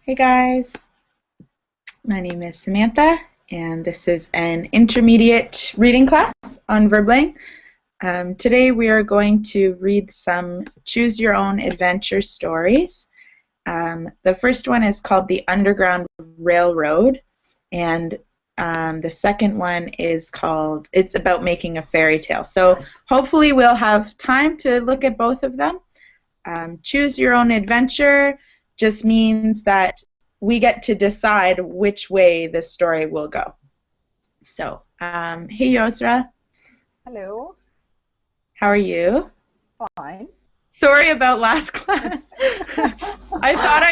Hey guys, my name is Samantha and this is an intermediate reading class on Verbling. Today we are going to read some choose your own adventure stories. The first one is called The Underground Railroad, and the second one is called It's About Making a Fairy Tale. So hopefully we'll have time to look at both of them. Choose your own adventure just means that we get to decide which way the story will go. So, hey Yosra. Hello. How are you? Fine. Sorry about last class. I thought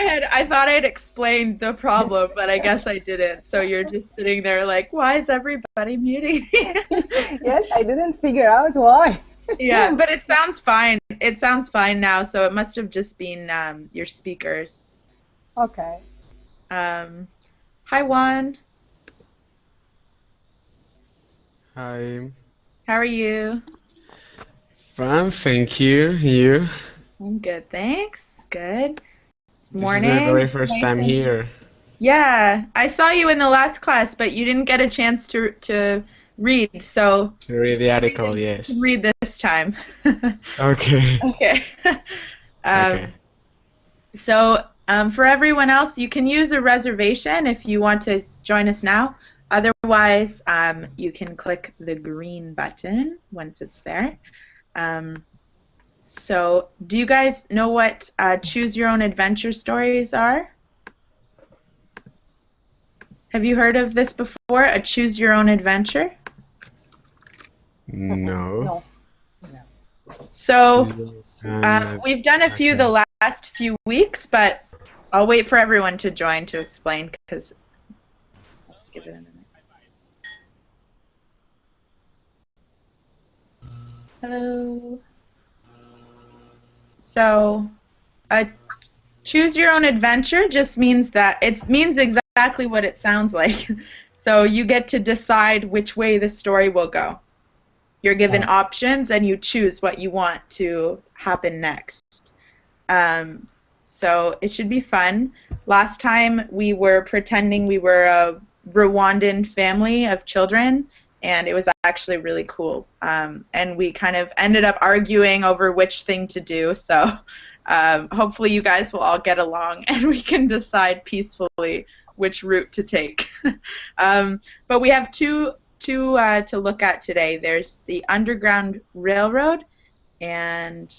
I had explained the problem, but I guess I didn't. So you're just sitting there like, why is everybody muting me? Yes, I didn't figure out why. Yeah, but it sounds fine. It sounds fine now, so it must have just been your speakers. Okay. Hi Juan. Hi. How are you? Fine, thank you. You? I'm good, thanks. Good. Morning. This is my very first nice time here. Yeah, I saw you in the last class, but you didn't get a chance to read, so To read the article, yes. read this time. Okay. Okay. Okay. So for everyone else, you can use a reservation if you want to join us now. Otherwise, you can click the green button once it's there. So do you guys know what choose your own adventure stories are? Have you heard of this before, a choose your own adventure? No. So we've done a few the last few weeks, but I'll wait for everyone to join to explain, because let's give it a minute. Hello. So choose your own adventure just means that it means exactly what it sounds like. So you get to decide which way the story will go. You're given options and you choose what you want to happen next. So it should be fun. Last time we were pretending we were a Rwandan family of children, and it was actually really cool. And we kind of ended up arguing over which thing to do. So hopefully you guys will all get along and we can decide peacefully which route to take. But we have two to look at today. There's the Underground Railroad and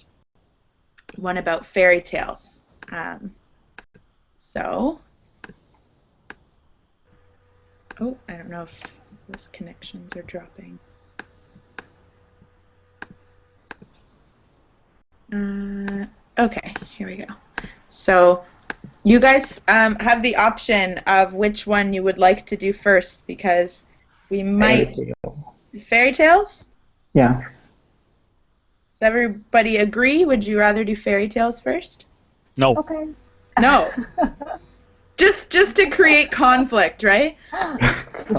one about fairy tales. Oh, I don't know if those connections are dropping. Okay, here we go. So you guys have the option of which one you would like to do first, because we might... Fairy tales? Yeah. Does everybody agree? Would you rather do fairy tales first? No. Okay. No. just to create conflict, right?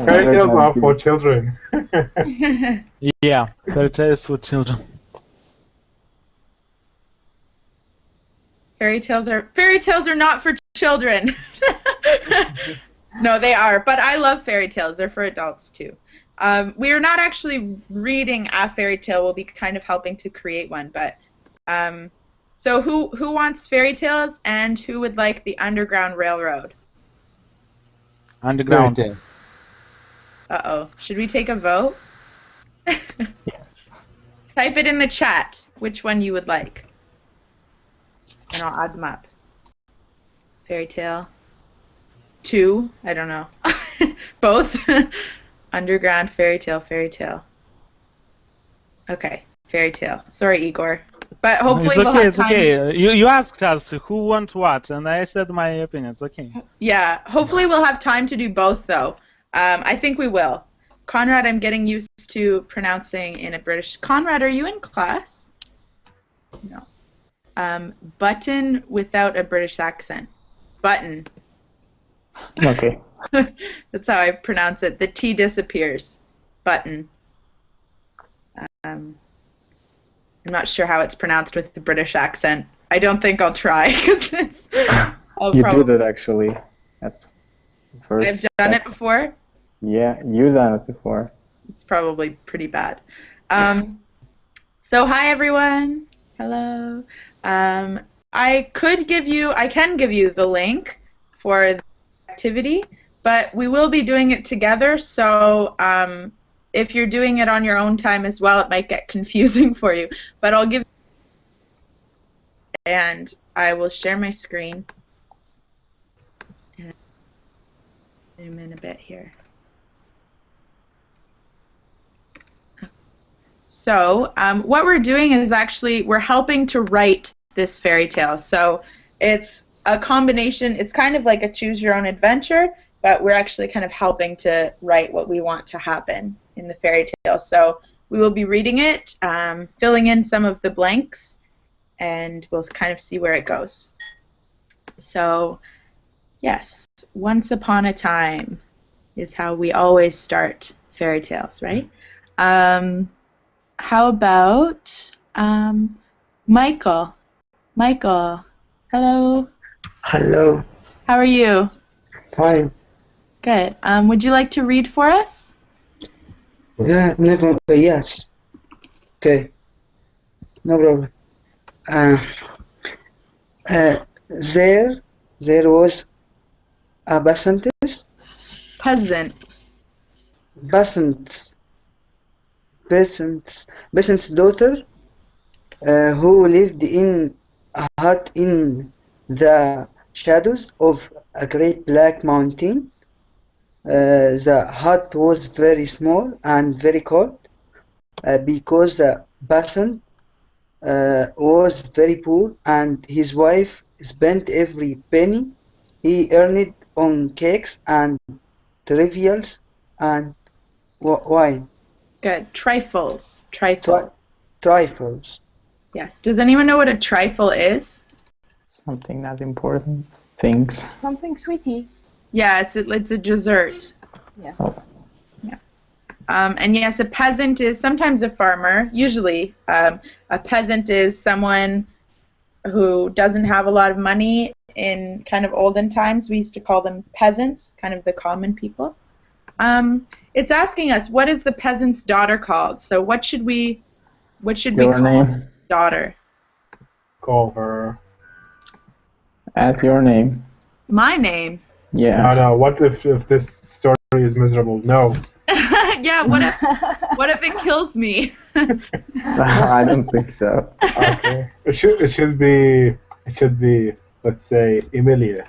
Fairy tales are for children. Yeah, fairy tales for children. Fairy tales are not for children. No, they are, but I love fairy tales. They're for adults too. We are not actually reading a fairy tale. We'll be kind of helping to create one. But so who wants fairy tales, and who would like the Underground Railroad? Underground. Uh-oh. Should we take a vote? Yes. Type it in the chat which one you would like, and I'll add them up. Fairy tale. 2. I don't know. Both. Underground, fairy tale, fairy tale. Okay, fairy tale. Sorry, Igor. But hopefully It's we'll okay, have it's time. okay. You asked us who want what, and I said my opinion. It's okay. Yeah, hopefully we'll have time to do both though. I think we will. Conrad, I'm getting used to pronouncing in a British. Conrad, are you in class? No. Button without a British accent. Button. Okay. That's how I pronounce it. The T disappears. Button. I'm not sure how it's pronounced with the British accent. I don't think I'll try because it's. You did it actually at first. I've done it before. Yeah, you done it before. It's probably pretty bad. So hi everyone. Hello. I can give you the link for the activity, but we will be doing it together. So if you're doing it on your own time as well, it might get confusing for you. But I'll give, and I will share my screen. And zoom in a bit here. So what we're doing is actually we're helping to write this fairy tale. So it's a combination. It's kind of like a choose your own adventure, but we're actually kind of helping to write what we want to happen in the fairy tale. So we will be reading it, filling in some of the blanks, and we'll kind of see where it goes. So yes, once upon a time is how we always start fairy tales, right? How about Michael? Michael, hello. Hello. How are you? Fine. Good. Would you like to read for us? Yeah, no, yes. Okay. No problem. There was a Peasant. peasant's daughter who lived in a hut in the shadows of a great black mountain. The hut was very small and very cold because the peasant was very poor and his wife spent every penny he earned on cakes and trivials and wine. Good. Trifles. Trifle. Trifles. Yes. Does anyone know what a trifle is? Something not important. Things. Something sweetie. Yeah, it's a dessert. Yeah. Oh. Yeah. And yes, a peasant is sometimes a farmer. Usually, a peasant is someone who doesn't have a lot of money. In kind of olden times, we used to call them peasants, kind of the common people. It's asking us, what is the peasant's daughter called? So what should we Your call name. daughter? Call her. Add your name. My name. Yeah. No, what if this story is miserable? No. Yeah, what if it kills me? I don't think so. Okay. It should be let's say Emilia.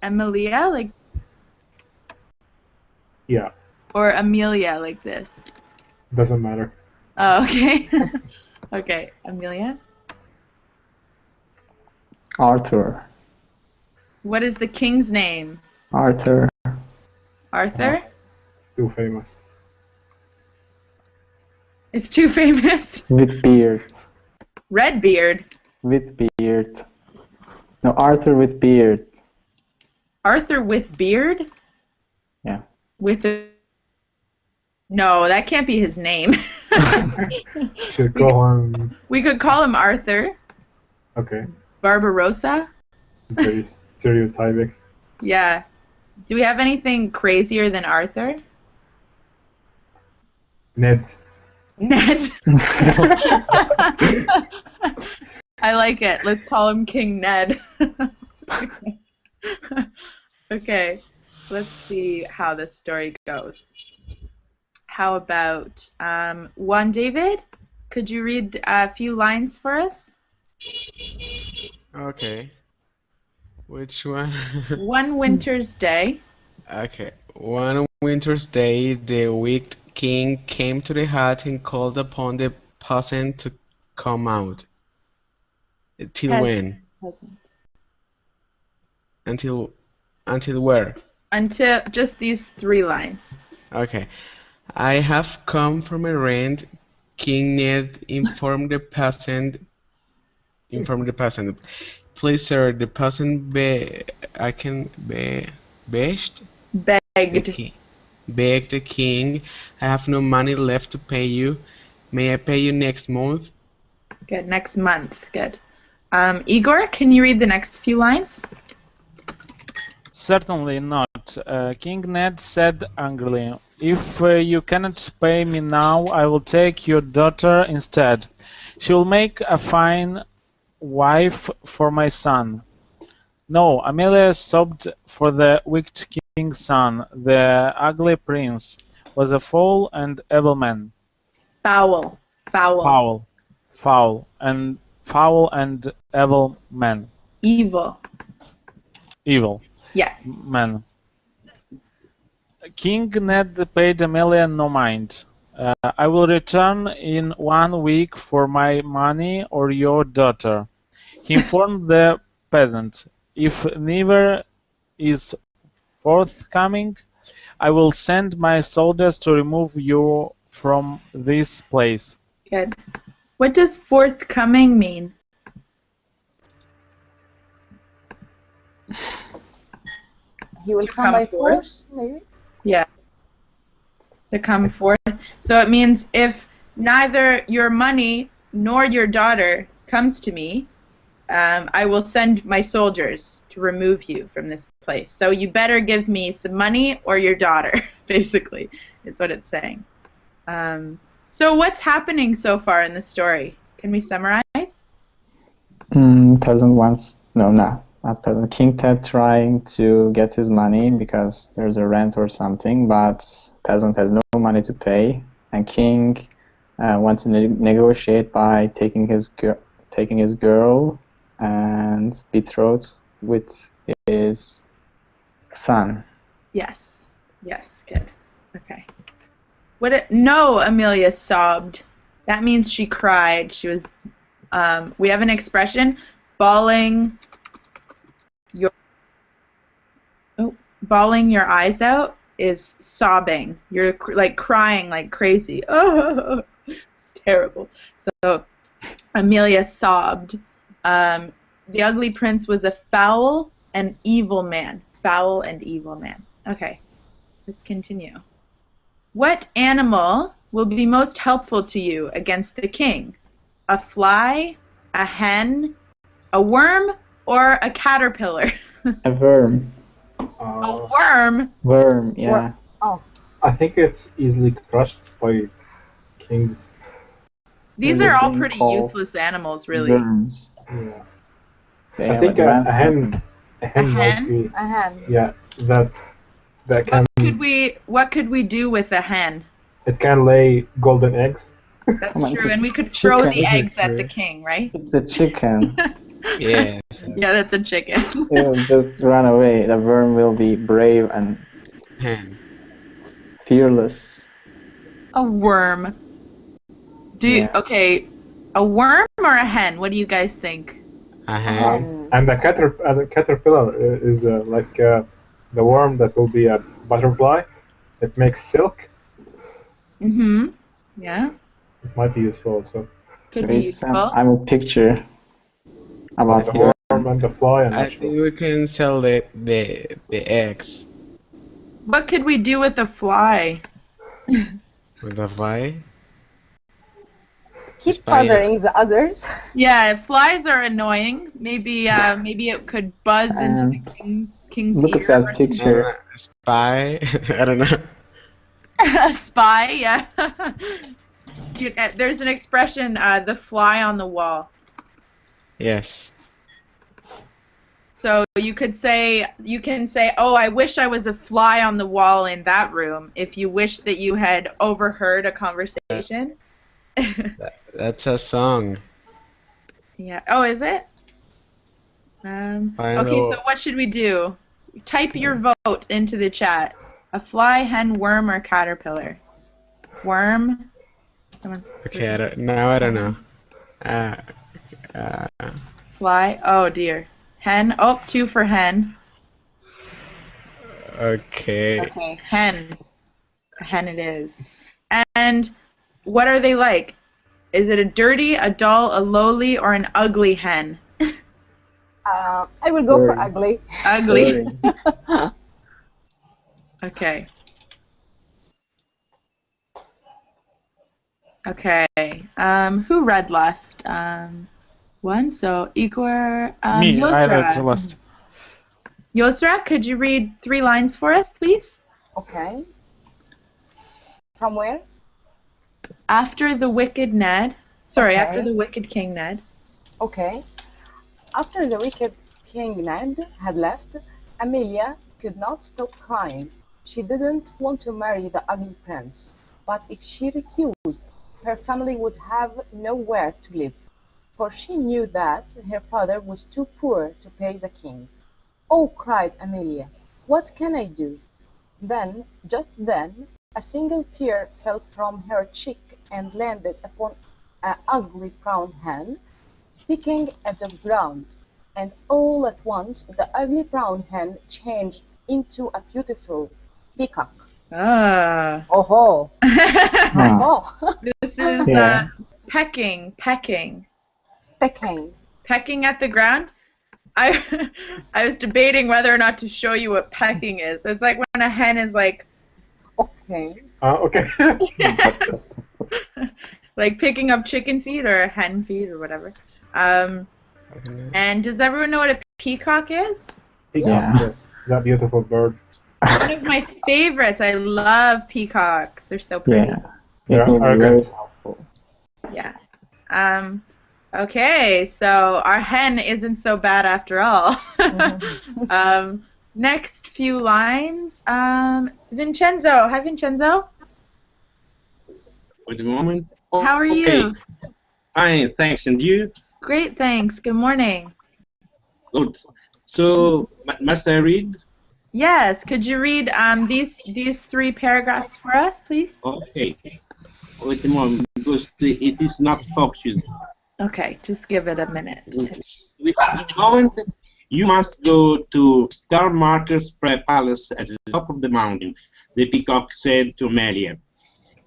Emilia, like, Yeah. or Amelia, like this. Doesn't matter. Oh, okay. Okay, Amelia. Arthur. What is the king's name? Arthur. Arthur? It's too famous. It's too famous. With beard. Redbeard. With beard. No, Arthur with beard. Arthur with beard? Yeah. With a... No, that can't be his name. Should call him. We could call him Arthur. Okay. Barbarossa? Very stereotypic. Yeah. Do we have anything crazier than Arthur? Ned. Ned. I like it. Let's call him King Ned. Okay. Let's see how this story goes. How about Juan David? Could you read a few lines for us? Okay. Which one? One winter's day. Okay. One winter's day, the wicked king came to the hut and called upon the peasant to come out. Till Peasant. when? Peasant. Until where? Until just these 3 lines. Okay. I have come from a rent. King Ned informed the peasant. Please, sir, the peasant begged the Begged. king. Begged the king. I have no money left to pay you. May I pay you next month? Good. Next month. Good. Igor, can you read the next few lines? Certainly not. King Ned said angrily, "If you cannot pay me now, I will take your daughter instead. She will make a fine wife for my son." No, Amelia sobbed, for the wicked king's son, the ugly prince, was a foul and evil man. Foul. Foul. Foul and evil man. Evil. Evil Yeah. man. King Ned paid Amelia no mind. I will return in 1 week for my money or your daughter. He informed the peasant, if neither is forthcoming, I will send my soldiers to remove you from this place. Good. What does forthcoming mean? He will To come come by forth? force, maybe? Yeah. To come forth. So it means if neither your money nor your daughter comes to me, I will send my soldiers to remove you from this place. So you better give me some money or your daughter, basically, is what it's saying. So what's happening so far in the story? Can we summarize? Peasant wants, no, not peasant. King Ted trying to get his money because there's a rent or something, but peasant has no money to pay, and King wants to negotiate by taking his girl and betrothed with his son. Yes. Yes, good. Okay. No, Amelia sobbed. That means she cried. She was, we have an expression, bawling your eyes out is sobbing. You're like crying like crazy. Oh, it's terrible. So Amelia sobbed. The ugly prince was a foul and evil man. Foul and evil man. Okay, let's continue. What animal will be most helpful to you against the king? A fly, a hen, a worm, or a caterpillar? A worm. A worm? Worm, yeah. Oh, I think it's easily crushed by kings. These They're are all being pretty called useless animals, really. Worms. Yeah. They I have think a advanced hen, weapons. a hen A might hen? be. a hand. Yeah, that can What could we do with a hen? it can lay golden eggs. That's Come on, true, it's a and we could throw chicken. the eggs at the True. king, right? It's a chicken. Yes. Yeah, that's a chicken. It'll just run away. The worm will be brave and Hen. fearless. A worm. Yeah. Okay, a worm or a hen? What do you guys think? A hen. And And the caterpillar is like the worm that will be a butterfly. It makes silk. Mm-hmm. Yeah, It might be useful also. could be Wait, Sam, useful. I'm a picture about The here. worm and the fly and I that. think we can sell the eggs What could we do with a fly? with the fly. keep Spider. bothering the others. Yeah, flies are annoying. Maybe it could buzz into the king's Look ear. at that or I don't picture. know, a spy. I don't know. A spy, yeah. There's an expression, the fly on the wall. Yes. So you can say, oh, I wish I was a fly on the wall in that room, if you wish that you had overheard a conversation. That's a song. Yeah. Oh, is it? Okay, Final. so what should we do? Type your vote into the chat. A fly, hen, worm, or caterpillar? Worm? Someone... Okay, now I don't know. Uh, Fly. Oh dear. Hen. Oh, 2 for hen. Okay. Okay, hen. A hen it is. And what are they like? Is it a dirty, a dull, a lowly, or an ugly hen? I will go for Dirty. ugly. Ugly. Dirty. Okay. Okay. Who read last? One. So Igor. Me, I read the Yosra. last. Yosra, could you read 3 lines for us, please? Okay. From where? After the wicked Ned. Sorry, Okay. after the wicked King Ned. Okay. After the wicked King Ned had left, Amelia could not stop crying. She didn't want to marry the ugly prince, but if she refused, her family would have nowhere to live, for she knew that her father was too poor to pay the king. "Oh," cried Amelia, "what can I do?" Then, just then, a single tear fell from her cheek and landed upon an ugly brown hen picking at the ground, and all at once the ugly brown hen changed into a beautiful peacock. Ah. Oh-ho! Ah, Oh, This is yeah. pecking pecking. at the ground. I I was debating whether or not to show you what pecking is. It's like when a hen is like Okay. Okay. like picking up chicken feed or hen feed or whatever. And does everyone know what a peacock is? Peacock, Yeah. yes. That beautiful bird. One of my favorites. I love peacocks. They're so pretty. Yeah. They're It will be arrogant. very helpful. Yeah. Okay, so our hen isn't so bad after all. Next few lines. Vincenzo. Hi, Vincenzo. Wait a moment. Oh, How are okay. you? Fine, thanks. And you? Great, thanks. Good morning. Good. So, must I read? Yes, could you read these 3 paragraphs for us, please? Okay. Wait a moment, because it is not focused. Okay, just give it a minute. Wait a moment. You must go to Star Marker's Palace at the top of the mountain, the peacock said to Amelia.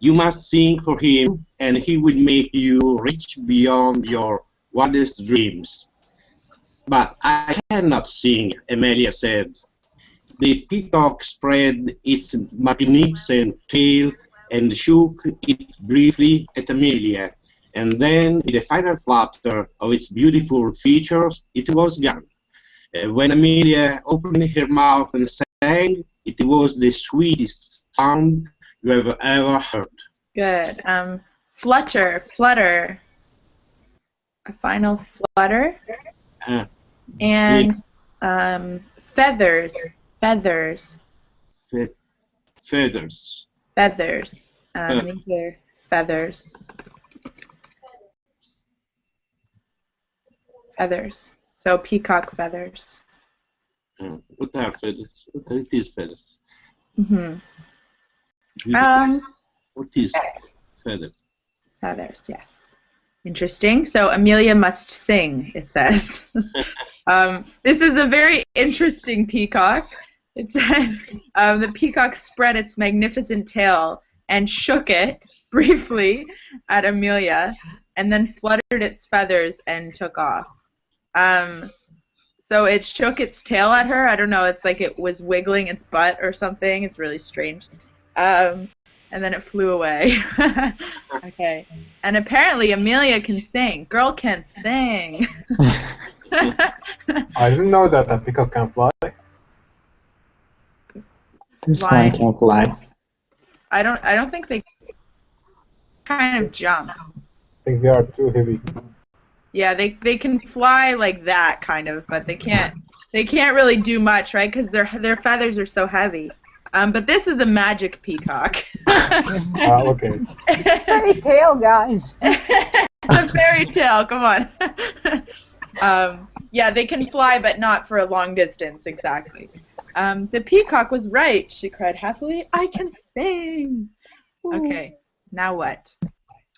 You must sing for him, and he will make you rich beyond your wildest dreams. But I cannot sing, Amelia said. The peacock spread its magnificent tail and shook it briefly at Amelia, and then, with a final flutter of its beautiful features, it was gone. When Amelia opened her mouth and sang, it was the sweetest sound you have ever heard. Good. Flutter. A final flutter. Uh, And feathers. Feathers. These are feathers. Feathers. So peacock feathers. What are feathers? What are it is feathers? Mm-hmm. Beautiful. What is feathers? Feathers, yes. Interesting. So Amelia must sing, it says. This is a very interesting peacock. It says, the peacock spread its magnificent tail and shook it briefly at Amelia, and then fluttered its feathers and took off. So it shook its tail at her. I don't know. It's like it was wiggling its butt or something. It's really strange. And then it flew away. Okay. And apparently Amelia can sing. Girl can sing. I didn't know that a peacock can fly. This Why? one can fly. I don't think they kind of jump. I think they are too heavy. Yeah, they can fly like that kind of, but they can't really do much, right? Because their feathers are so heavy. But this is a magic peacock. Okay. It's fairy tale, guys. It's a fairy tale. Come on. Yeah, they can fly, but not for a long distance. Exactly. The peacock was right. She cried happily. I can sing. Okay. Now what?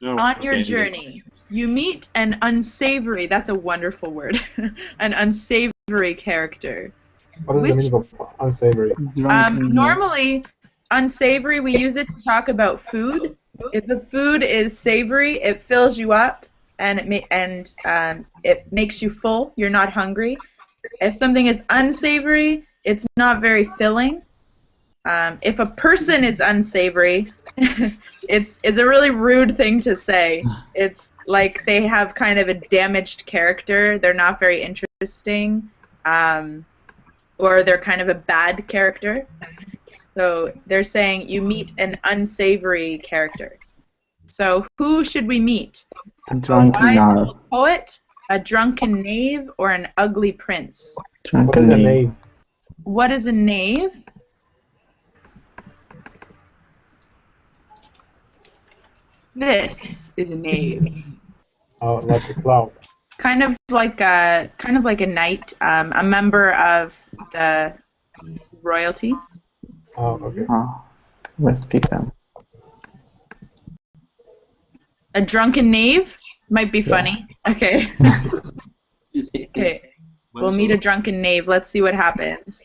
Oh, On your okay. journey, You meet an unsavory, that's a wonderful word, an unsavory character. What is the meaning of unsavory? Normally, unsavory, we use it to talk about food. If the food is savory, it fills you up and it makes you full. You're not hungry. If something is unsavory, it's not very filling. If a person is unsavory, it's a really rude thing to say. It's like they have kind of a damaged character. They're not very interesting, or they're kind of a bad character. So they're saying you meet an unsavory character. So who should we meet? A drunken wise knave. old poet, a drunken knave, or an ugly prince? What Drunken is a knave. knave? What is a knave? This is a knave. Oh, like a cloud. Kind of like a knight, a member of the royalty. Oh, okay. Oh, let's pick them. A drunken knave might be funny. Okay. Okay. We'll meet a drunken knave. Let's see what happens.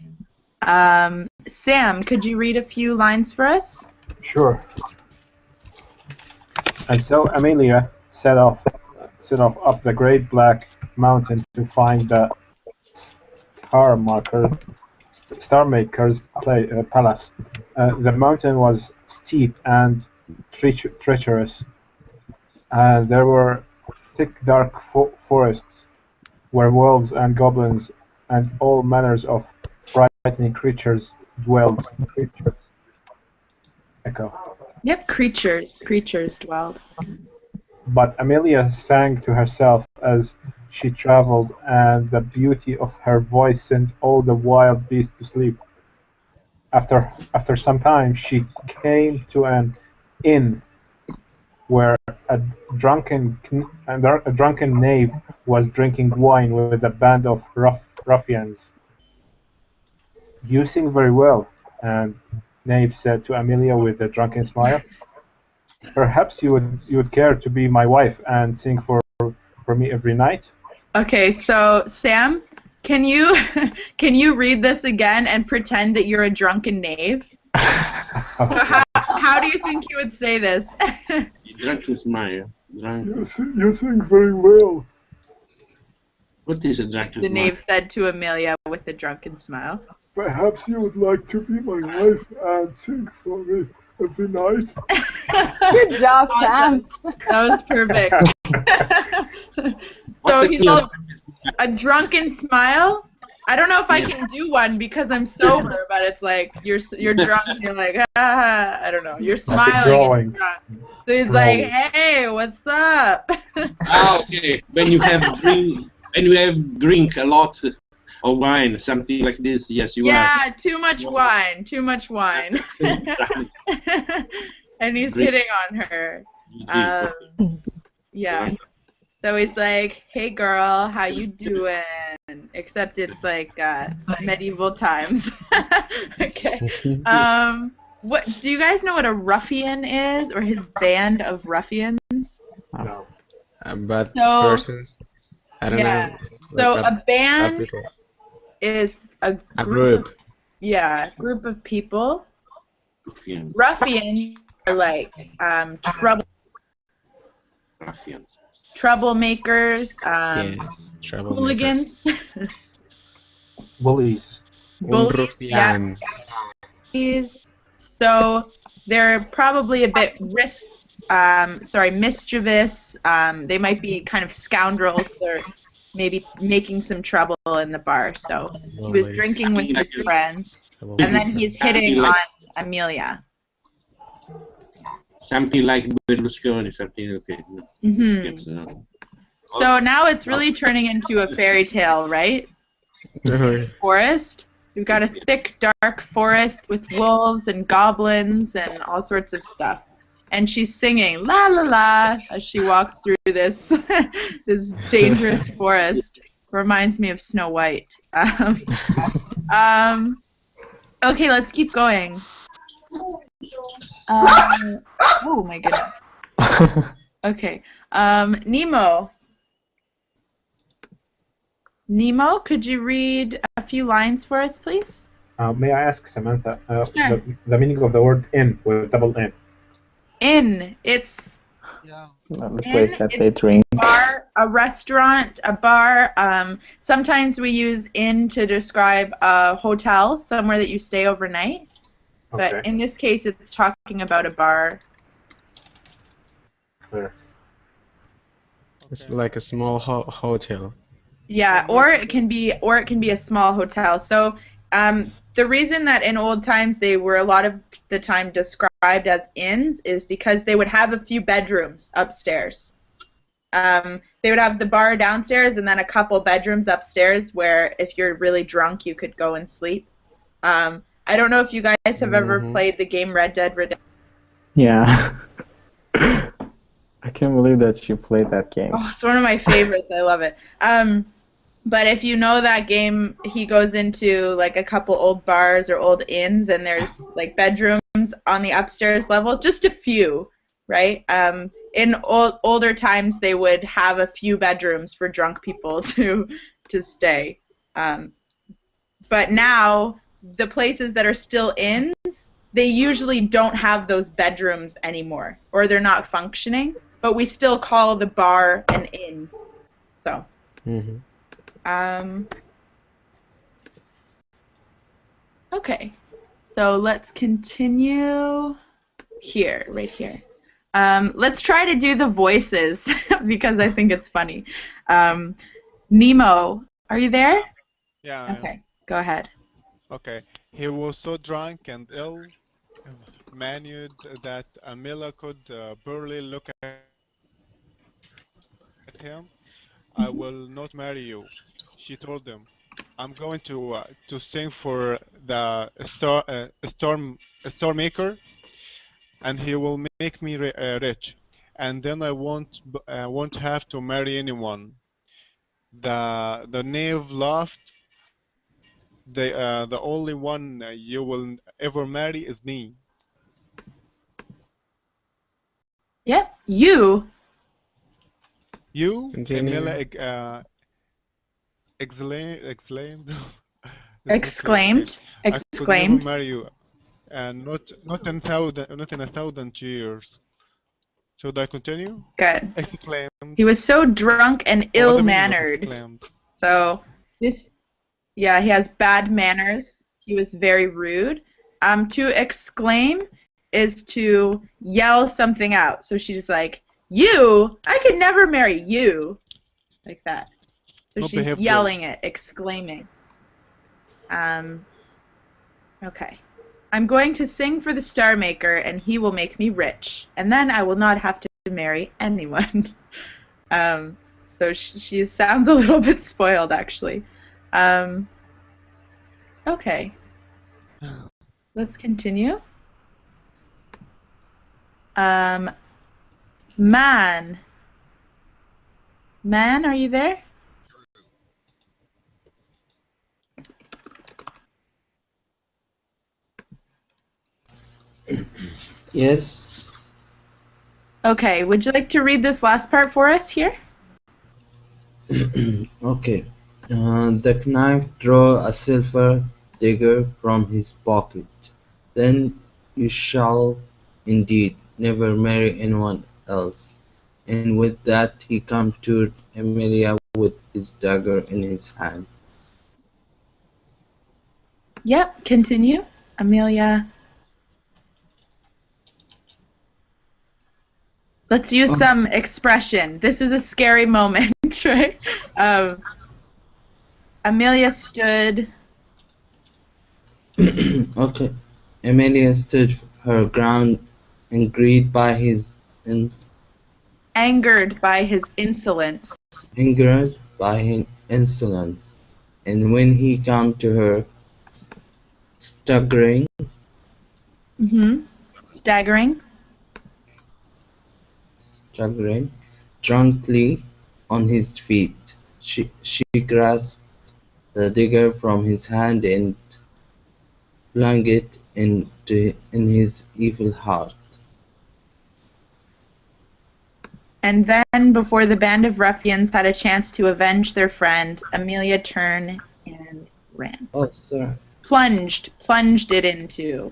Sam, could you read a few lines for us? Sure. And so Amelia set off up the great black mountain to find the Star Maker's palace. The mountain was steep and treacherous. There were thick, dark forests where wolves and goblins and all manners of frightening creatures dwelled. Echo. Yep, creatures dwelled. But Amelia sang to herself as she traveled, and the beauty of her voice sent all the wild beasts to sleep. After some time, she came to an inn where a drunken knave was drinking wine with a band of ruffians. "You sing very well," and Knave said to Amelia with a drunken smile. "Perhaps you would care to be my wife and sing for me every night?" Okay, so Sam, can you read this again and pretend that you're a drunken knave? So how do you think you would say this? Drunken smile. You sing very well. What is a drunken The smile? knave said to Amelia with a drunken smile. "Perhaps you would like to be my wife and sing for me every night?" Good job, Sam. That was perfect. What's So a he's meal? all a drunken smile. I don't know if I can do one because I'm sober, but it's like you're drunk and you're like, ah, I don't know. You're smiling drawing. and you're drunk. So he's like, hey, what's up? Ah, okay. When you have drink a lot of wine, something like this. Yes, you are. Yeah, too much wine. And he's Drink. hitting on her. Yeah. So he's like, hey girl, how you doing? Except it's like medieval times. Okay. What do you guys know what a ruffian is, or his band of ruffians? No. Bad So- persons. I don't yeah. know. So Like a bad band people. is a A group. group. Yeah, group of people. Ruffians. Ruffians are like Ruffians. troublemakers, Yes. Trouble. hooligans, Bullies. bullies. Yeah. Ruffian. So they're probably a bit mischievous. They might be kind of scoundrels. They're maybe making some trouble in the bar. So he was drinking with his friends, and then he's hitting on Amelia. Something like Berlusconi, something okay. Mhm. Yes, So now it's really turning into a fairy tale, right? Forest. We've got a thick, dark forest with wolves and goblins and all sorts of stuff. And she's singing la la la as she walks through this this dangerous forest. Reminds me of Snow White. Okay, let's keep going. Oh my goodness. Okay. Nemo. Nemo, could you read a few lines for us, please? May I ask Samantha Sure. the meaning of the word "in" with double N? Inn. It's The place inn. that It's they drink. a bar, a restaurant, a bar. Sometimes we use inn to describe a hotel, somewhere that you stay overnight. But Okay. in this case, it's talking about a bar. Clear. It's like a small hotel. Yeah, or it can be a small hotel. So the reason that in old times they were a lot of the time described as inns is because they would have a few bedrooms upstairs. They would have the bar downstairs and then a couple bedrooms upstairs where if you're really drunk you could go and sleep. I don't know if you guys have ever played the game Red Dead Redemption. Yeah. I can't believe that you played that game. Oh, it's one of my favorites. I love it. But if you know that game, he goes into like a couple old bars or old inns, and there's like bedrooms on the upstairs level, just a few, right? In older times, they would have a few bedrooms for drunk people to stay. But now, the places that are still inns, they usually don't have those bedrooms anymore, or they're not functioning. But we still call the bar an inn. So. Okay, so let's continue here, right here. Let's try to do the voices because I think it's funny. Nemo, are you there? Yeah, I am. Okay, go ahead. Okay. He was so drunk and ill, mannered that Amila could barely look at him. I will not marry you, she told him. I'm going to sing for the storm maker, and he will make me rich, and then I won't have to marry anyone. The knave laughed. The only one you will ever marry is me. Yep, you. You, Continue. Emila, exclaimed. Exclaimed. I could never Exclaimed. marry you, and not in a thousand years. Should I continue? Good. Exclaimed. He was so drunk and What the meaning of ill-mannered. exclaimed? So this, yeah, he has bad manners. He was very rude. To exclaim is to yell something out. So she's like, "You! I could never marry you!" Like that. So Not she's behave well. yelling it, exclaiming. Okay. I'm going to sing for the Star Maker, and he will make me rich, and then I will not have to marry anyone. So she sounds a little bit spoiled, actually. Okay. Let's continue. Man. Man, are you there? Yes. Okay, would you like to read this last part for us here? Okay. The knife drew a silver dagger from his pocket. Then you shall indeed never marry anyone else. And with that he came to Emilia with his dagger in his hand. Yep, continue. Amelia. Let's use some expression. This is a scary moment, right? Amelia stood. Okay. Emilia stood her ground, angered by his Angered by his insolence. insolence, and when he came to her, staggering, Staggering. drunkenly on his feet, she grasped the dagger from his hand and flung it in his evil heart. And then, before the band of ruffians had a chance to avenge their friend, Amelia turned and ran. Oh, sorry. Plunged it into.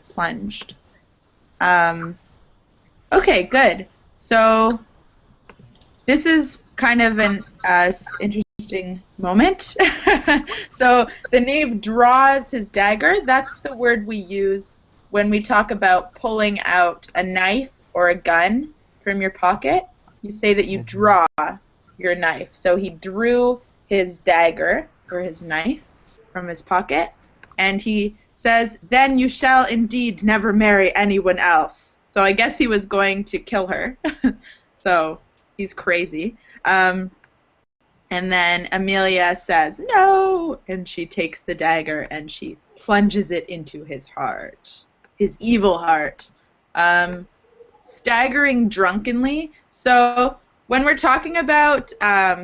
Okay, good. So this is kind of an interesting moment. So the knave draws his dagger. That's the word we use when we talk about pulling out a knife or a gun from your pocket. You say that you draw your knife. So he drew his dagger or his knife from his pocket, and he says, "Then you shall indeed never marry anyone else." So I guess he was going to kill her. So he's crazy. And then Amelia says, "No!" And she takes the dagger and she plunges it into his heart, his evil heart. Staggering drunkenly. So when we're talking about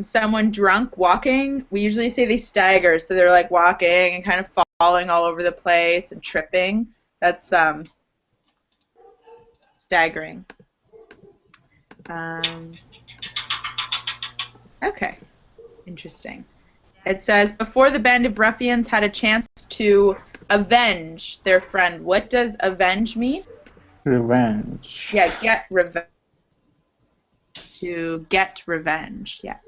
someone drunk walking, we usually say they stagger. So they're like walking and kind of falling all over the place and tripping. That's staggering. Okay, interesting. It says, before the band of ruffians had a chance to avenge their friend. What does avenge mean? Revenge. Yeah, get revenge. To get revenge, yeah.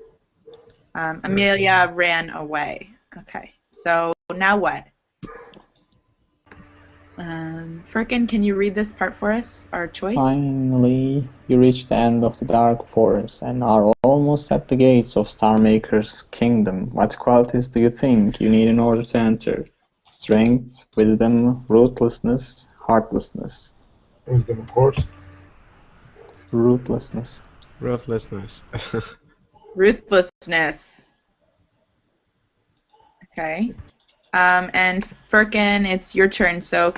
Amelia ran away. Okay, so now what? Firkin, can you read this part for us? Our choice? Finally, you reach the end of the dark forest and are almost at the gates of Starmaker's kingdom. What qualities do you think you need in order to enter? Strength, wisdom, ruthlessness, heartlessness. Wisdom, of course. Ruthlessness. Ruthlessness. Ruthlessness. Okay. And Firkin, it's your turn. So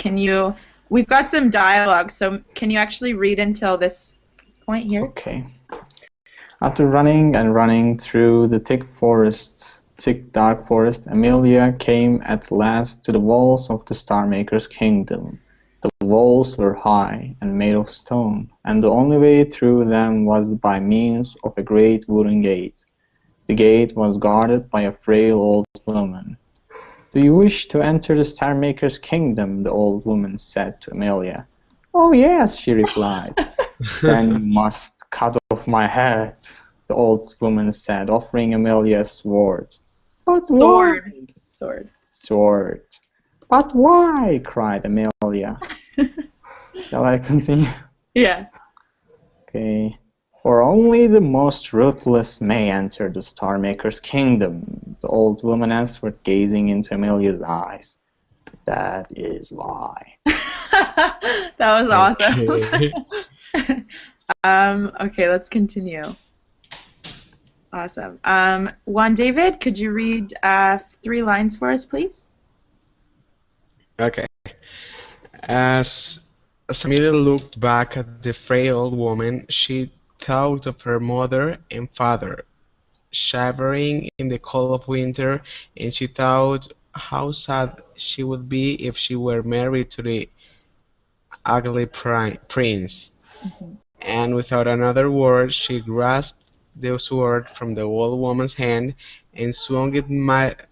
we've got some dialogue, so can you actually read until this point here? Okay. After running and running through the thick dark forest, Amelia came at last to the walls of the Starmaker's kingdom. The walls were high and made of stone, and the only way through them was by means of a great wooden gate. The gate was guarded by a frail old woman. "Do you wish to enter the Starmaker's kingdom?" the old woman said to Amelia. "Oh yes," she replied. "Then you must cut off my head," the old woman said, offering Amelia a sword. "But why?" Sword. "But why?" cried Amelia. Shall I continue? Yeah. Okay. "For only the most ruthless may enter the Starmaker's kingdom," the old woman answered, gazing into Amelia's eyes. "That is why." That was awesome. Okay, let's continue. Awesome. Juan David, could you read 3 lines for us, please? Okay. As Amelia looked back at the frail old woman, she thought of her mother and father, shivering in the cold of winter, and she thought how sad she would be if she were married to the ugly prince. And without another word, she grasped the sword from the old woman's hand and swung it mightily.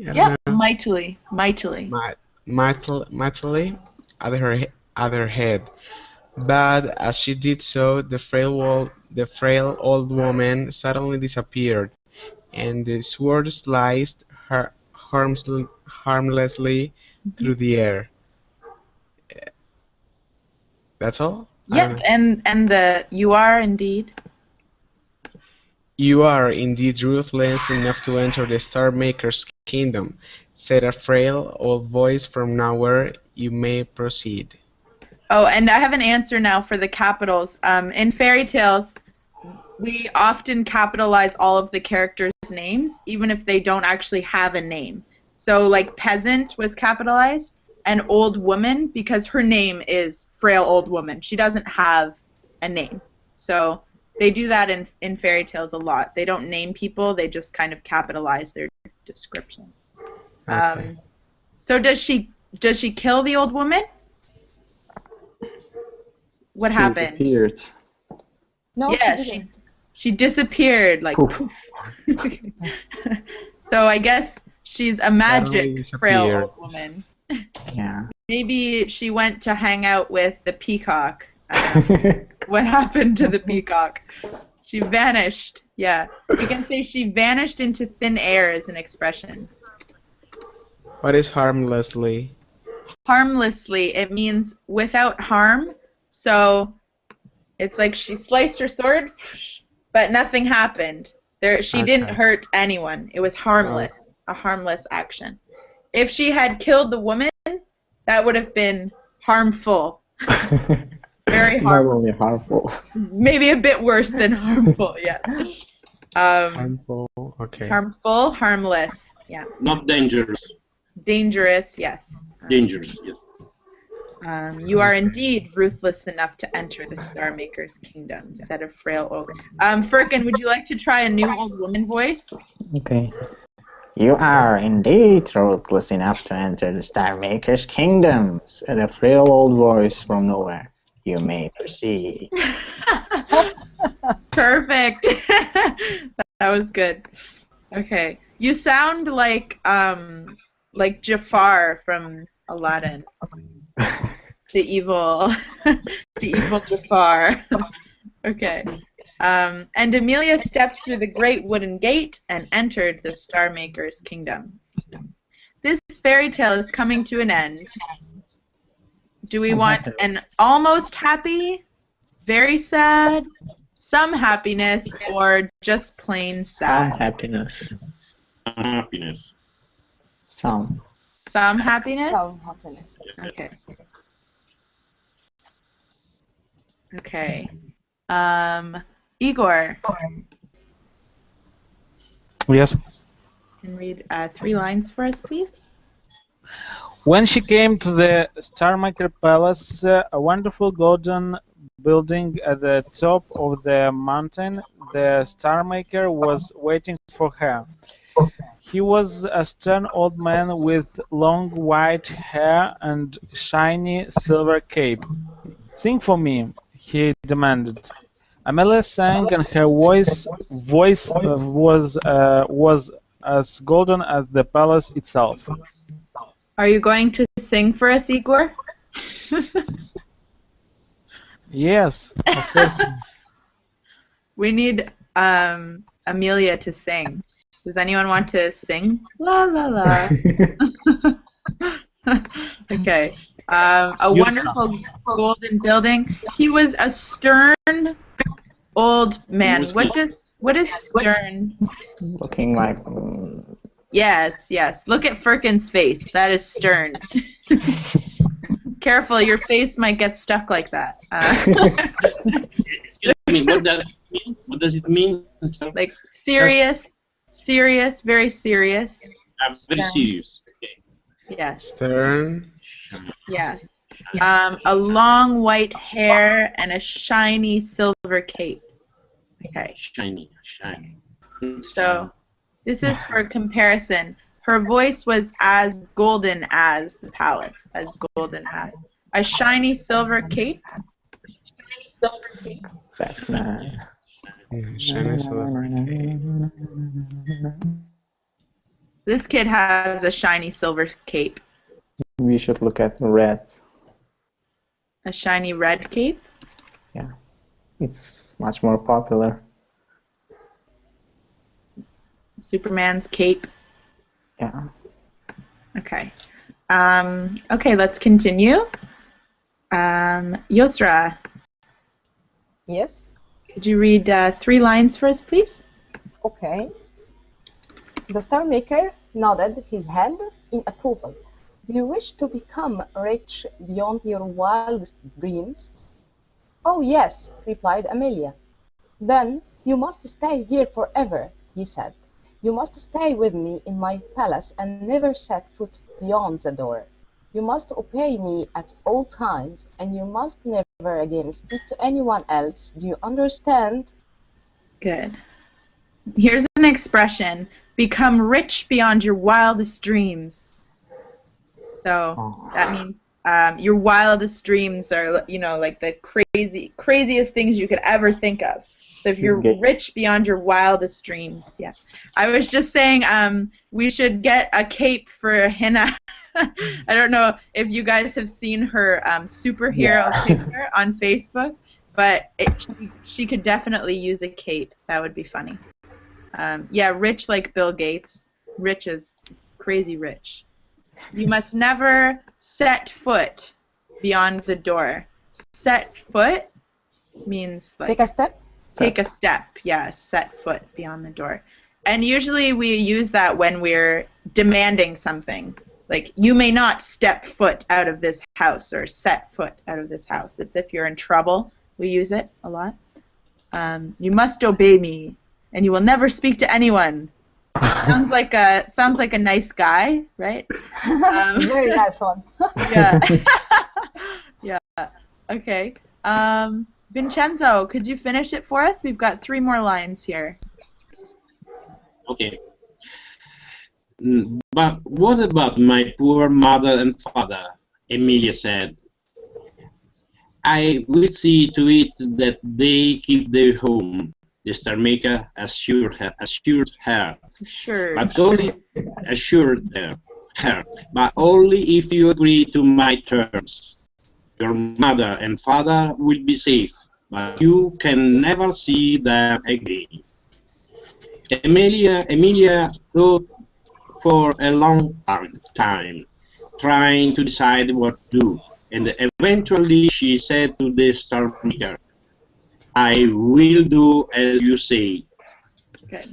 I Yeah, don't know. mightily. Mightily at her head. But as she did so, the frail old woman suddenly disappeared, and the sword sliced her harmlessly through the air. That's all? I don't Yep, know. and you are indeed. "You are indeed ruthless enough to enter the Star Maker's kingdom," said a frail old voice from nowhere. "You may proceed." Oh, and I have an answer now for the capitals. In fairy tales, we often capitalize all of the characters' names, even if they don't actually have a name. So, like, peasant was capitalized, and old woman, because her name is frail old woman. She doesn't have a name. So they do that in fairy tales a lot. They don't name people, they just kind of capitalize their description. Okay. So does she kill the old woman? What She happened? disappeared. No, she Yeah, didn't. she disappeared like Poof. poof. So I guess she's a magic Suddenly frail disappeared. old woman. Yeah. Maybe she went to hang out with the peacock. I don't know. What happened to the peacock? She vanished. Yeah. You can say she vanished into thin air as an expression. What is harmlessly? Harmlessly, it means without harm. So it's like she sliced her sword, but nothing happened. She didn't Okay. hurt anyone. It was harmless, a harmless action. If she had killed the woman, that would have been harmful. Very Not harmful. only harmful. Maybe a bit worse than harmful, yeah. Harmful. Okay. Harmful, harmless, yeah. Not dangerous. Dangerous, yes. Dangerous, yes. You are indeed ruthless enough to enter the Star Maker's kingdom, said a frail old. Firkin, would you like to try a new old woman voice? Okay. You are indeed ruthless enough to enter the Star Maker's kingdom, said a frail old voice from nowhere. You may proceed. Perfect. That was good. Okay. You sound like Jafar from Aladdin. The evil Jafar. Okay. And Amelia stepped through the great wooden gate and entered the Star Maker's kingdom. This fairy tale is coming to an end. Do we want an almost happy, very sad, some happiness, or just plain Some sad? happiness. Happiness. Some. Some happiness? Some happiness. Okay. Okay. Igor, Yes. can read 3 lines for us, please? When she came to the Starmaker Palace, a wonderful golden building at the top of the mountain, the Starmaker was waiting for her. He was a stern old man with long white hair and shiny silver cape. Sing for me, he demanded. Amelia sang, and her voice was as golden as the palace itself. Are you going to sing for us, Igor? Yes, of course. We need Amelia to sing. Does anyone want to sing? La la la. Okay. A You wonderful golden building. He was a stern old man. What is stern? Looking like... Yes, yes. Look at Firkin's face. That is stern. Careful, your face might get stuck like that. Excuse me, what does it mean? What does it mean? Like serious, serious, very serious. Very serious. Okay. Yes, Stern. yes. A long white hair and a shiny silver cape. Okay. Shiny, shiny. So, this is for comparison. Her voice was as golden as the palace, as golden as. A shiny silver cape. Batman. Shiny silver. This kid has a shiny silver cape. We should look at red. A shiny red cape? Yeah. It's much more popular. Superman's cape. Yeah. Okay. Okay, let's continue. Yosra, Yes? could you read 3 lines for us, please? Okay. The Star Maker nodded his head in approval. Do you wish to become rich beyond your wildest dreams? Oh, yes, replied Amelia. Then you must stay here forever, he said. You must stay with me in my palace and never set foot beyond the door. You must obey me at all times, and you must never again speak to anyone else. Do you understand? Good. Here's an expression. Become rich beyond your wildest dreams. So that means your wildest dreams are, you know, like the craziest things you could ever think of. So if you're rich beyond your wildest dreams, yeah. I was just saying we should get a cape for Hina. I don't know if you guys have seen her superhero picture on Facebook, but she could definitely use a cape. That would be funny. Yeah, rich like Bill Gates. Rich is crazy rich. You must never set foot beyond the door. Set foot means like Take a step? take a step. Yeah, set foot beyond the door. And usually we use that when we're demanding something. Like, you may not step foot out of this house or set foot out of this house. It's if you're in trouble. We use it a lot. You must obey me, and you will never speak to anyone. Sounds like a nice guy, right? Very nice one. Yeah. Yeah. Okay. Vincenzo, could you finish it for us? We've got 3 more lines here. Okay. But what about my poor mother and father? Emilia said. I will see to it that they keep their home, the star maker assured her. But only assured her, but only if you agree to my terms. Your mother and father will be safe, but you can never see them again. Emilia thought for a long time, trying to decide what to do, and eventually she said to the star maker, I will do as you say. Good.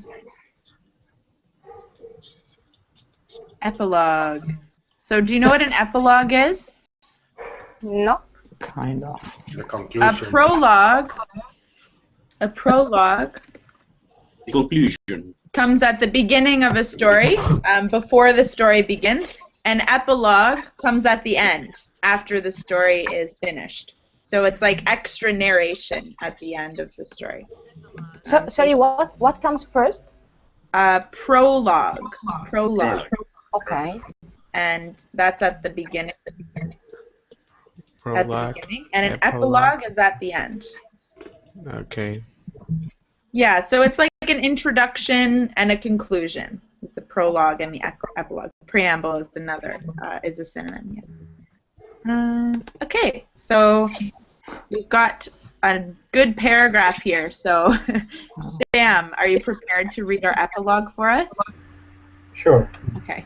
Epilogue. So do you know what an epilogue is? No. Kind of. The conclusion. A prologue The conclusion. comes at the beginning of a story, before the story begins. An epilogue comes at the end, after the story is finished. So it's like extra narration at the end of the story. So, sorry, what comes first? Prologue. Okay. And that's at the beginning. Prologue, At the beginning. And an epilogue. epilogue is at the end. Okay. Yeah, so it's like an introduction and a conclusion. It's the prologue and the epilogue. Preamble is another, is a synonym. Yeah. Okay, so we've got a good paragraph here. So, Sam, are you prepared to read our epilogue for us? Sure. Okay.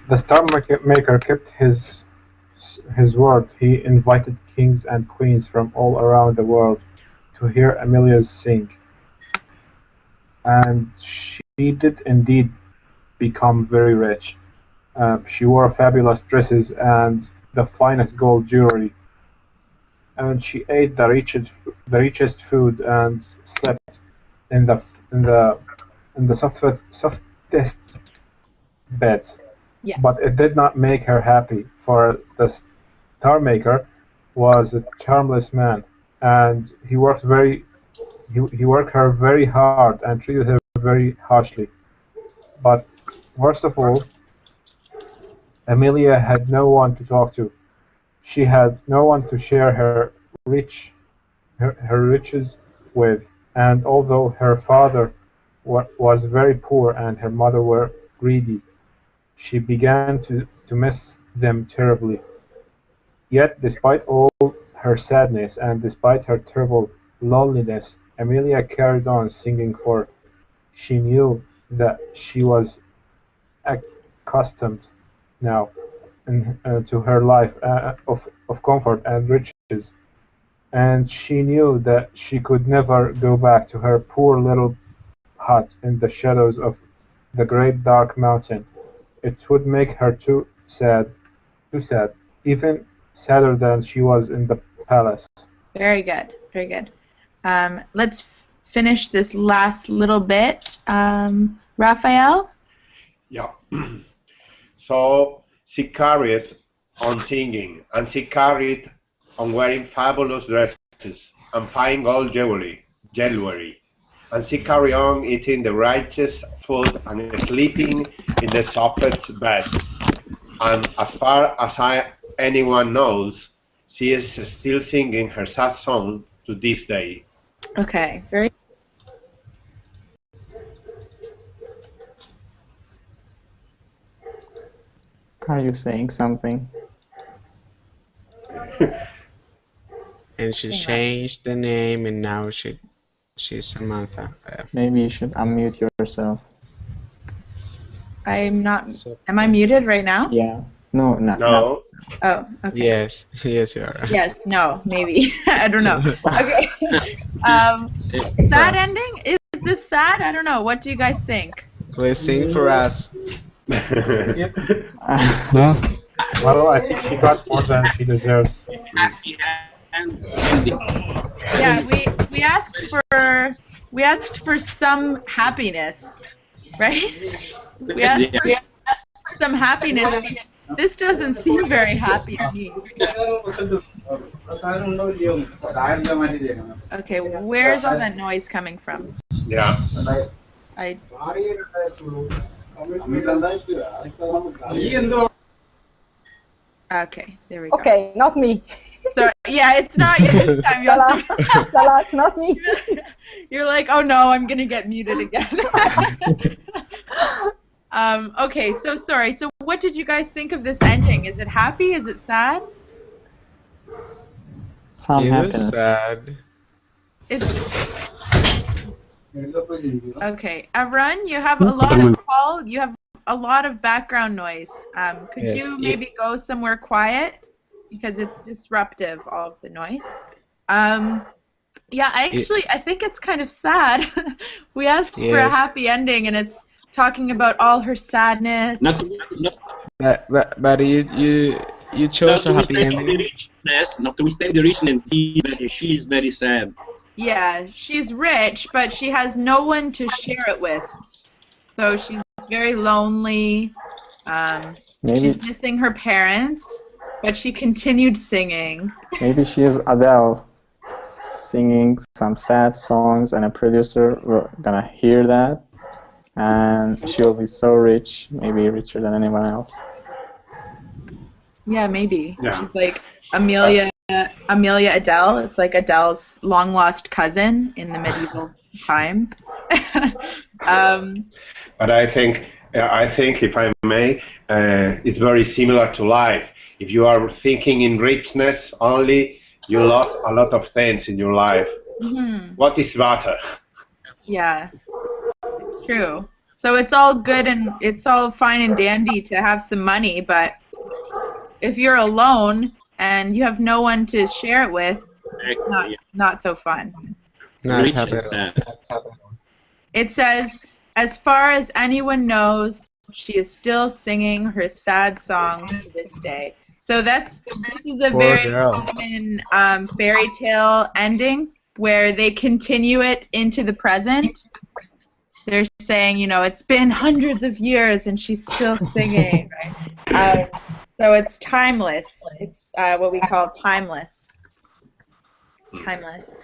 The star maker kept his word. He invited kings and queens from all around the world to hear Amelia's sing. And she did indeed become very rich. She wore fabulous dresses and the finest gold jewelry. And she ate the richest food and slept in the softest beds. Yeah. But it did not make her happy, for the star maker was a charmless man, and he worked her very hard and treated her very harshly. But worst of all, Amelia had no one to talk to. She had no one to share her riches with, and although her father was very poor and her mother were greedy, she began to miss them terribly. Yet, despite all her sadness and despite her terrible loneliness, Amelia carried on singing, for she knew that she was accustomed now to her life of comfort and riches, and she knew that she could never go back to her poor little hut in the shadows of the great dark mountain. It would make her too sad, even sadder than she was in the palace. Very good. Very good. Let's finish this last little bit. Raphael? Yeah. So she carried on singing, and she carried on wearing fabulous dresses and fine gold jewelry, and she carried on eating the richest food and sleeping in the softest bed. and as far as anyone knows, she is still singing her sad song to this day. Okay, very. Are you saying something? And she changed the name, and now she's Samantha. Maybe you should unmute yourself. I'm not. Am I muted right now? Yeah. No, not. No. Oh, okay. Yes, yes, you are. Yes, no, maybe. I don't know. Okay. Sad ending? Is this sad? I don't know. What do you guys think? Please sing for us. Well, I think she got more than she deserves. Yeah, we asked for some happiness, right? We asked for some happiness. This doesn't seem very happy to me. Okay, where's all that noise coming from? Yeah. Okay, there we go. Okay, not me. So yeah, it's not you this time. Lala, it's not me. You're like, oh no, I'm gonna get muted again. Okay, so sorry. So what did you guys think of this ending? Is it happy? Is it sad? Some happiness. Sad. Okay, Avran, you have a lot of call. You have a lot of background noise. Could Yes, you maybe go somewhere quiet because it's disruptive, all of the noise. Yeah, I think it's kind of sad. We asked for a happy ending, and it's talking about all her sadness. But you chose a happy ending. Notwithstanding the richness, she is very sad. Yeah, she's rich, but she has no one to share it with. So she's very lonely. She's missing her parents, but she continued singing. Maybe she is Adele, singing some sad songs, and a producer will gonna hear that, and she'll be so rich, maybe richer than anyone else. Yeah, maybe. Yeah. She's like Amelia Adele. It's like Adele's long lost cousin in the medieval times. But I think, if I may, it's very similar to life. If you are thinking in richness only, you lost a lot of things in your life. Mm-hmm. What is better? Yeah, it's true. So it's all good and it's all fine and dandy to have some money, but if you're alone and you have no one to share it with, it's not so fun. It says, as far as anyone knows, she is still singing her sad songs to this day. So this is a very common fairy tale ending where they continue it into the present. They're saying, you know, it's been hundreds of years and she's still singing, right? So it's timeless. It's what we call timeless. Timeless.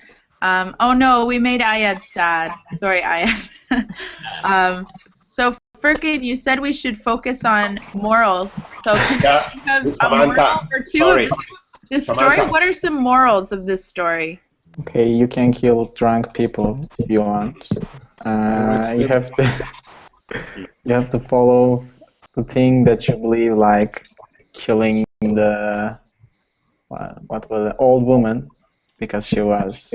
Oh no, we made Ayad sad. Sorry, Ayad. So Furkan, you said we should focus on morals. So can you think of a moral or two of this story? What are some morals of this story? Okay, you can kill drunk people if you want. You have to follow the thing that you believe, like killing the old woman, because she was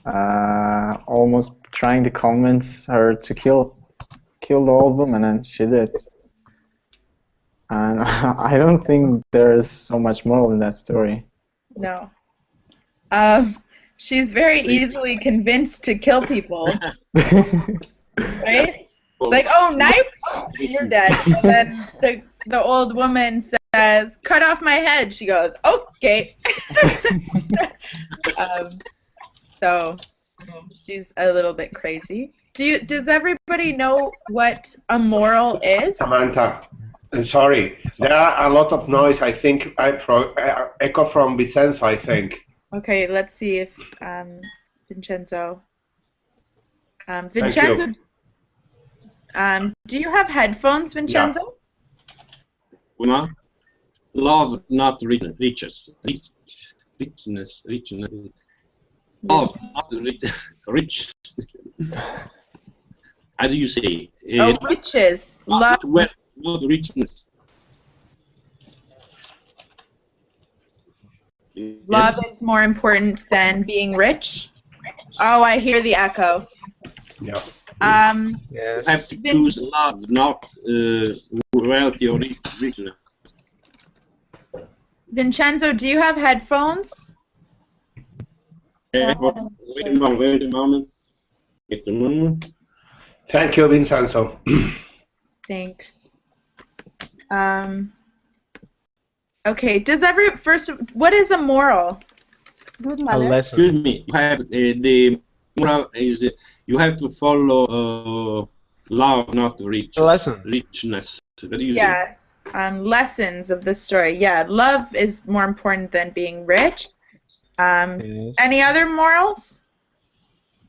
almost trying to convince her to kill the old woman, and she did. And I don't think there is so much moral in that story. No. She's very easily convinced to kill people. Right? Like, oh, knife? Oh, you're dead. And then the old woman says, cut off my head. She goes, okay. So she's a little bit crazy. Does everybody know what a moral is? Samantha, I'm sorry. There are a lot of noise. I think echo from Vincenzo, I think. Okay, let's see if Vincenzo. Vincenzo, do you have headphones, Vincenzo? Yeah. Love, not riches. Richness. Love, not rich. How do you say? Oh, riches. Love. Not wealth, not richness. Love Yes. is more important than being rich. Oh, I hear the echo. Yeah. You have to choose love, not wealthy or richness. Vincenzo, do you have headphones? Okay, wait a moment. Thank you, Vincenzo. Thanks. Okay, what is a moral? Good A manners. lesson. Excuse me. You have the moral is you have to follow love, not Lesson. richness. What do you Yeah. Lessons of the story. Yeah, love is more important than being rich. Yes. Any other morals?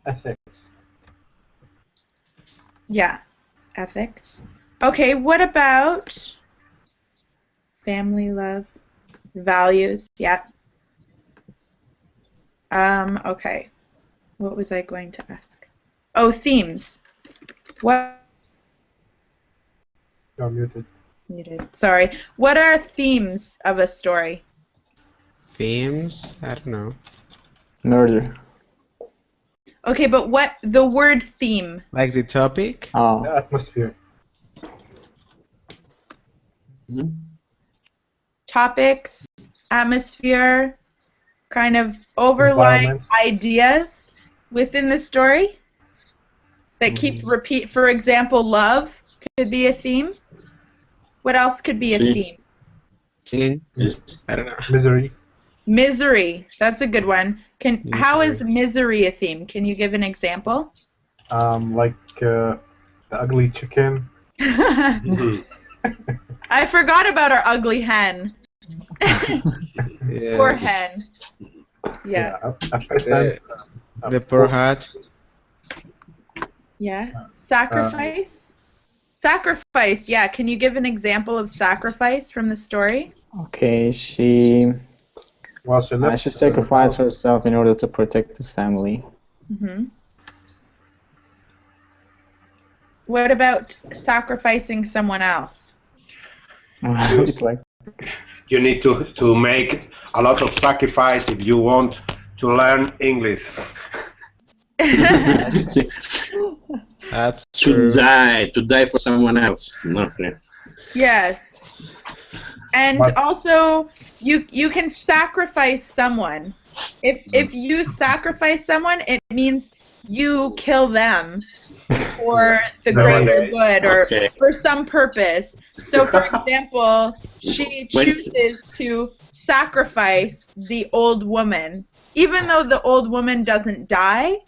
Ethics. Yeah, ethics. Okay, what about family love, values? Yeah. Okay. What was I going to ask? Oh, themes. What? You're muted. Muted. Sorry. What are themes of a story? Themes? I don't know. Murder. Okay, but what the word theme? Like the topic? The Oh, atmosphere. Topics, atmosphere, kind of overlying Environment. ideas within the story that keep repeat. For example, love could be a theme. What else could be a theme? Singing? Yes. I don't know. Misery. Misery. That's a good one. How is Misery. misery a theme? Can you give an example? Like the ugly chicken. I forgot about our ugly hen. Yeah. Poor hen. Yeah. A peasant. The poor hat. Yeah. Sacrifice? Sacrifice, yeah. Can you give an example of sacrifice from the story? okay. She She sacrificed herself in order to protect his family. Mm-hmm. What about sacrificing someone else? It's like You need to make a lot of sacrifice if you want to learn English. That's To true. die for someone else. No. Yes. And But- also, you can sacrifice someone. If you sacrifice someone, it means you kill them for the greater good or Okay. for some purpose. So, for example, she chooses to sacrifice the old woman. Even though the old woman doesn't die,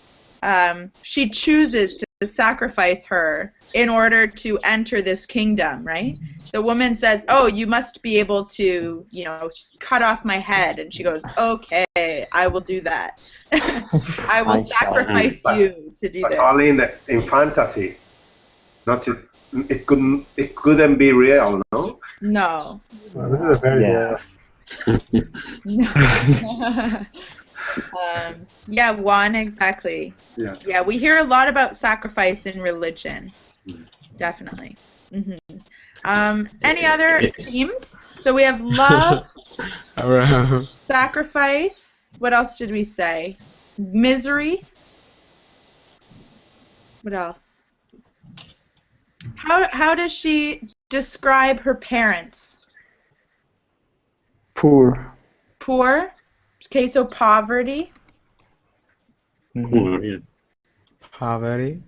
she chooses to sacrifice her in order to enter this kingdom, right? The woman says, "Oh, you must be able to, just cut off my head." And she goes, "Okay, I will do that. I will sacrifice you to do But this." only in fantasy. Not just it couldn't be real, no? No. Well, this is a very Yeah, Juan, exactly. Yeah. Yeah, we hear a lot about sacrifice in religion. Definitely. Any other themes? So we have love, Around. sacrifice. What else did we say? Misery. What else? How does she describe her parents? poor. Poor. Okay, so poverty. Poor, yeah. Poverty.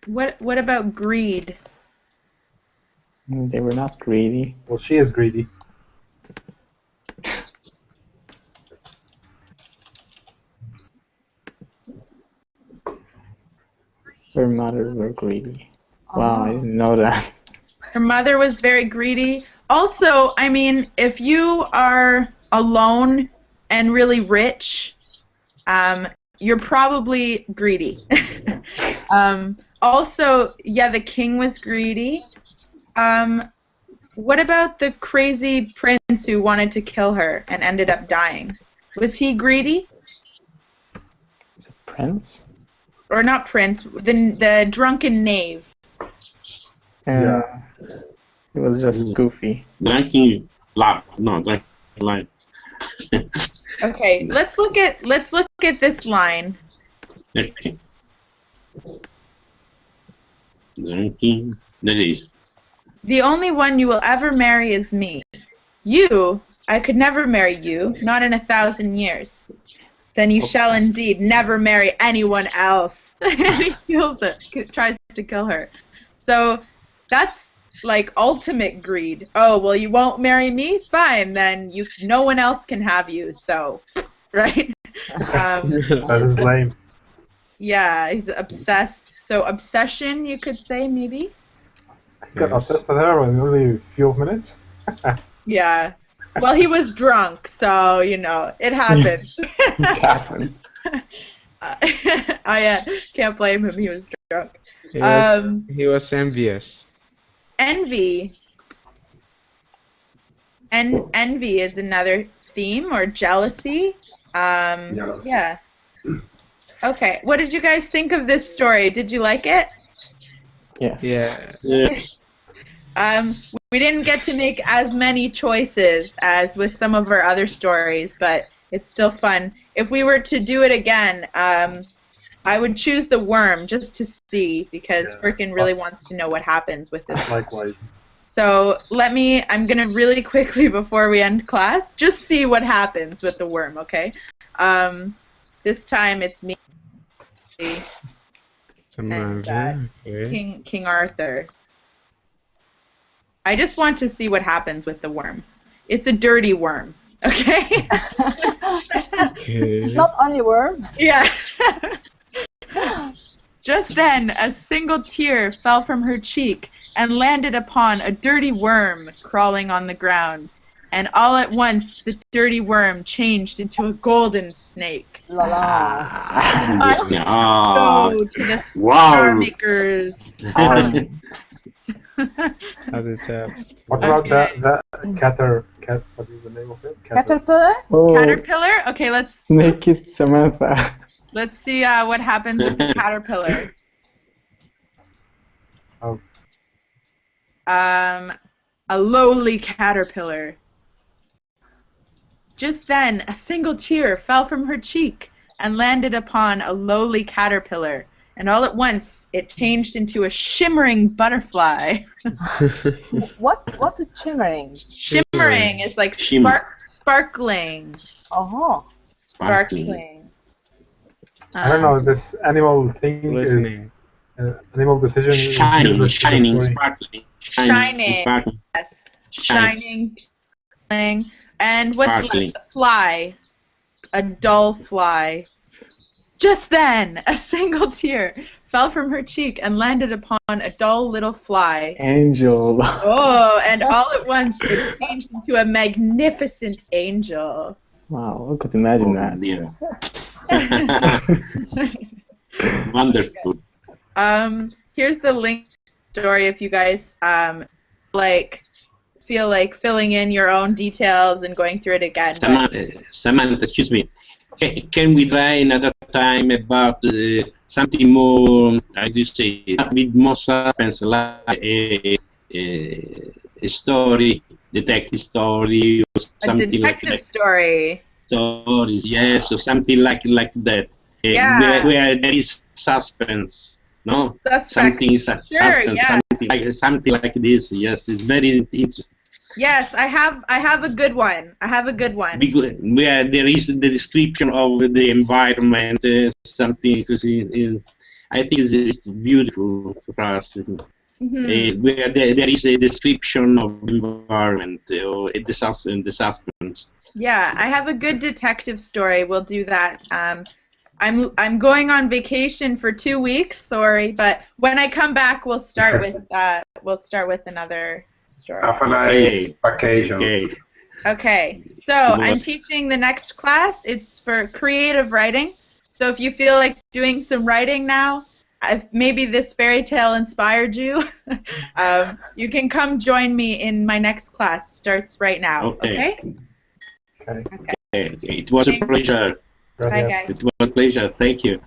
What about greed? They were not greedy. Well, she is greedy. Her mother were greedy. Wow, I didn't know that. Her mother was very greedy. Also, I mean, if you are alone and really rich, you're probably greedy. Also, yeah, the king was greedy. What about the crazy prince who wanted to kill her and ended up dying? Was he greedy? Is it Prince? Or not prince, the drunken knave. Yeah. It was just goofy. Drinking life. No, drinking life. Okay, let's look at this line. Okay. Drinking. There is. The only one you will ever marry is me. You, I could never marry you, not in 1,000 years. Then you shall indeed never marry anyone else. And he kills it, tries to kill her. So that's like ultimate greed. Oh, well, you won't marry me? Fine, then no one else can have you, so, right? That is lame. Yeah, he's obsessed. So obsession, you could say, maybe? Got obsessed with her in only a few minutes. Yeah. Well, he was drunk, so, you know, it happens. It happened. I can't blame him, he was drunk. He was envious. Envy. Envy is another theme, or jealousy. Yeah. Okay, what did you guys think of this story? Did you like it? Yes. Yeah. Yes. We didn't get to make as many choices as with some of our other stories, but it's still fun. If we were to do it again, I would choose the worm just to see, because Frickin' really wants to know what happens with this. Likewise. So I'm going to really quickly, before we end class, just see what happens with the worm, okay? This time it's me and King Arthur. I just want to see what happens with the worm. It's a dirty worm, okay? Not only worm. Yeah. Just then, a single tear fell from her cheek and landed upon a dirty worm crawling on the ground. And all at once, the dirty worm changed into a golden snake. La la. So, to the Wow. star makers. What about that what is the name of it? Caterpillar? Oh, Caterpillar? Okay, let's snake is Samantha. let's see what happens with the caterpillar. Oh. A lowly caterpillar. Just then, a single tear fell from her cheek and landed upon a lowly caterpillar, and all at once it changed into a shimmering butterfly. What's a shimmering? Shimmering is like sparkling. Oh. Sparkling. I don't know, this animal thing Listening. is animal decision is Shining, useless to the shining, story. sparkling. Shining. Sparkling. Yes. Shining. Shining. And what's Sparkling. left? A fly. A dull fly. Just then, a single tear fell from her cheek and landed upon a dull little fly. Angel. Oh, and all at once it changed into a magnificent angel. Wow, who could imagine that? Dear. Wonderful. Here's the link story if you guys feel like filling in your own details and going through it again. Samantha, excuse me. Can we try another time about something more, how do you say, with more suspense, like a story, detective story, or something detective like that? story. Stories, yes, or something like that. Yeah. Where there is suspense, no? Suspect. Something is suspense, yeah. something like this. Yes, it's very interesting. Yes, I have a good one. Because where there is the description of the environment, something, because I think it's beautiful for us. Where there is a description of the environment or the suspense. Yeah, I have a good detective story. We'll do that. I'm going on vacation for 2 weeks. Sorry, but when I come back, we'll start with another story. Have a nice vacation. Okay. So I'm teaching the next class. It's for creative writing. So if you feel like doing some writing now, if maybe this fairy tale inspired you, you can come join me in my next class. Starts right now. Okay. Okay? Okay. Okay. It was a pleasure. Bye, guys. It was a pleasure. Thank you.